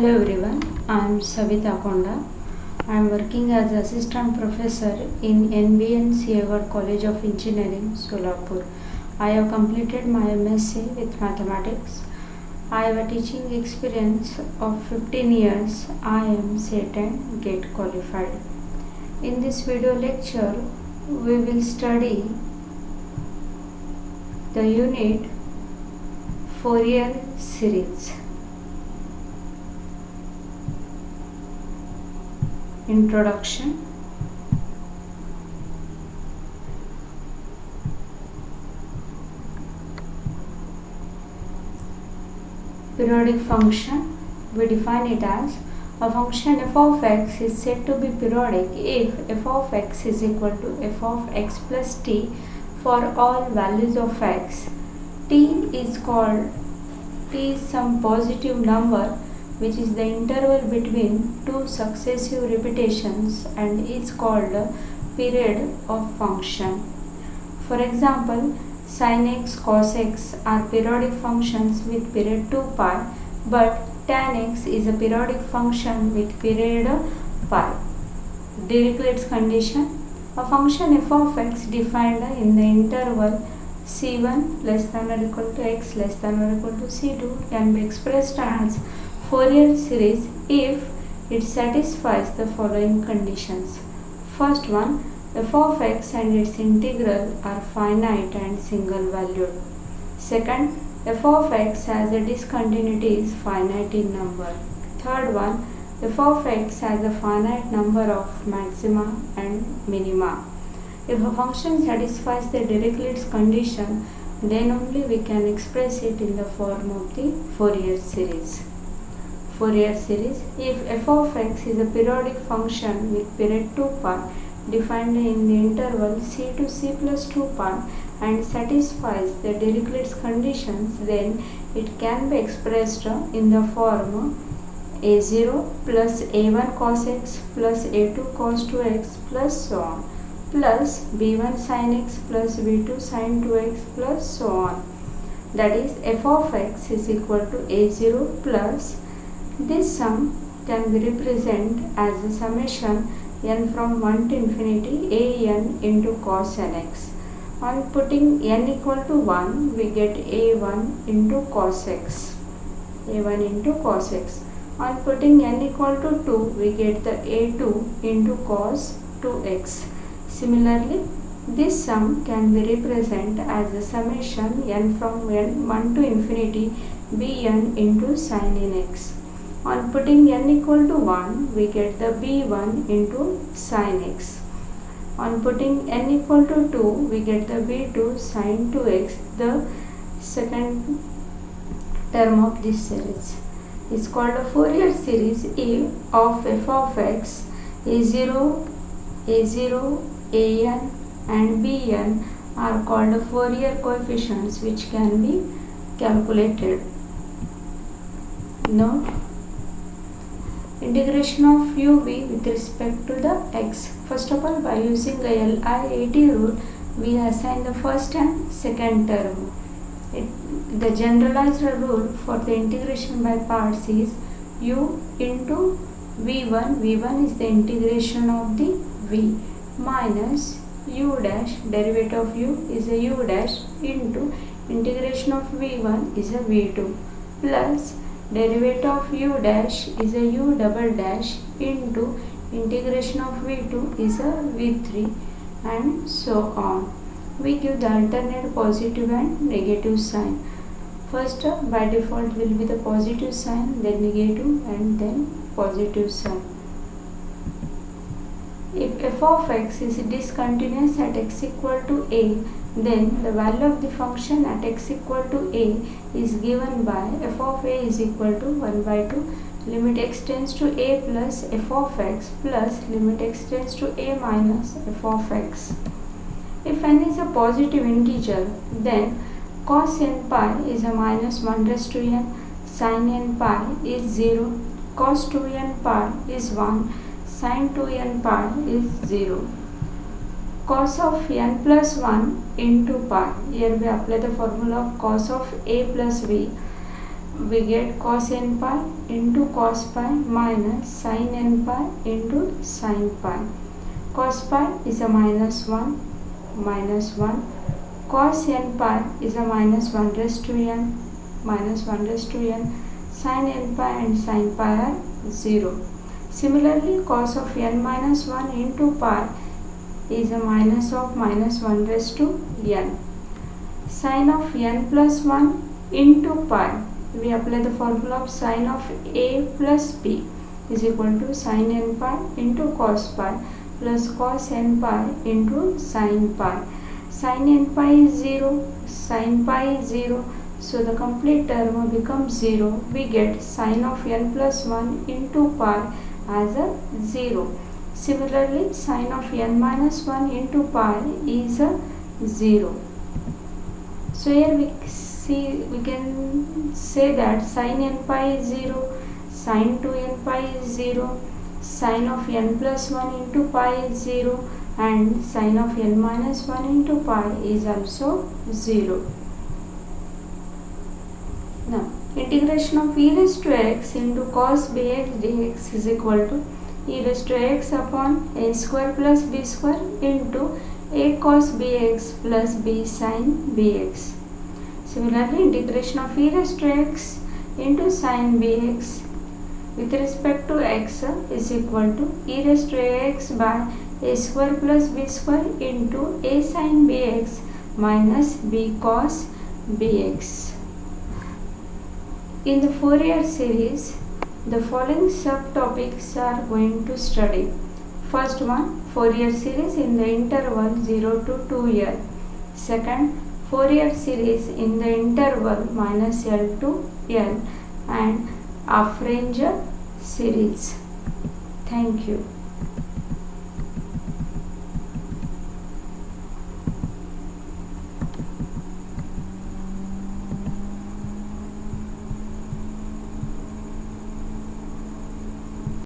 Hello everyone, I am Savita Konda. I am working as Assistant Professor in NBN Siagar College of Engineering, Solapur. I have completed my MSc with Mathematics. I have a teaching experience of 15 years. I am SET and GATE qualified. In this video lecture, we will study the unit Fourier series. Introduction. Periodic function, we define it as a function f of x is said to be periodic if f of x is equal to f of x plus t for all values of x. T is some positive number which is the interval between two successive repetitions and is called the period of function. For example, sin x, cos x are periodic functions with period 2 pi, but tan x is a periodic function with period pi. Dirichlet's condition, a function f of x defined in the interval c1 less than or equal to x less than or equal to c2 can be expressed as Fourier series if it satisfies the following conditions. First one, f of x and its integral are finite and single valued. Second, f of x has a discontinuity is finite in number. Third one, f of x has a finite number of maxima and minima. If a function satisfies the Dirichlet's condition, then only we can express it in the form of the Fourier series. Fourier series, if f of x is a periodic function with period 2 pi defined in the interval c to c plus 2 pi and satisfies the Dirichlet's conditions, then it can be expressed in the form a0 plus a1 cos x plus a2 cos 2x plus so on plus b1 sin x plus b2 sin 2x plus so on. That is, f of x is equal to a0 plus this sum can be represented as a summation n from 1 to infinity a n into cos nx. On putting n equal to 1, we get a1 into cos x. a1 into cos x. On putting n equal to 2, we get the a2 into cos 2x. Similarly, this sum can be represented as a summation n from 1 to infinity bn into sin nx. On putting n equal to 1, we get the b1 into sin x. On putting n equal to 2, we get the b2 sin 2x, the second term of this series. It's called a Fourier series if of f of x a0, an and bn are called Fourier coefficients which can be calculated. Note, integration of uv with respect to the x. First of all, by using the LI80 rule, we assign the first and second term. The generalized rule for the integration by parts is u into v1. v1 is the integration of the v minus u dash, derivative of u is a u dash into integration of v1 is a v2 plus derivative of u dash is a u double dash into integration of v2 is a v3 and so on. We give the alternate positive and negative sign. First by default will be the positive sign, then negative and then positive sign. If f of x is discontinuous at x equal to a, then the value of the function at x equal to a is given by f of a is equal to 1 by 2 limit x tends to a plus f of x plus limit x tends to a minus f of x. If n is a positive integer, then cos n pi is a minus 1 raised to n, sin n pi is 0, cos 2n pi is 1, sin 2n pi is 0. Cos of n plus 1 into pi. Here we apply the formula of cos of a plus b. we get cos n pi into cos pi minus sin n pi into sin pi. Cos pi is a minus 1, cos n pi is a minus 1 raised to n, sin n pi and sin pi are 0. Similarly, cos of n minus 1 into pi is a minus of minus 1 raised to n. Sin of n plus 1 into pi, we apply the formula of sin of a plus b is equal to sin n pi into cos pi plus cos n pi into sin pi. Sin n pi is 0, sin pi is 0, so the complete term becomes 0. We get sin of n plus 1 into pi as a 0. Similarly, sin of n minus 1 into pi is a 0. So here we can say that sin n pi is 0, sin 2n pi is 0, sin of n plus 1 into pi is 0, and sin of n minus 1 into pi is also 0. Now, integration of e raised to x into cos bx dx is equal to e raised to x upon a square plus b square into a cos bx plus b sin bx. Similarly, integration of e raised to x into sin bx with respect to x is equal to e raised to ax by a square plus b square into a sin bx minus b cos bx. In the Fourier series, the following subtopics are going to study. First one, Fourier series in the interval 0 to 2 year. Second, Fourier series in the interval minus L to L, and Affolter series. Thank you.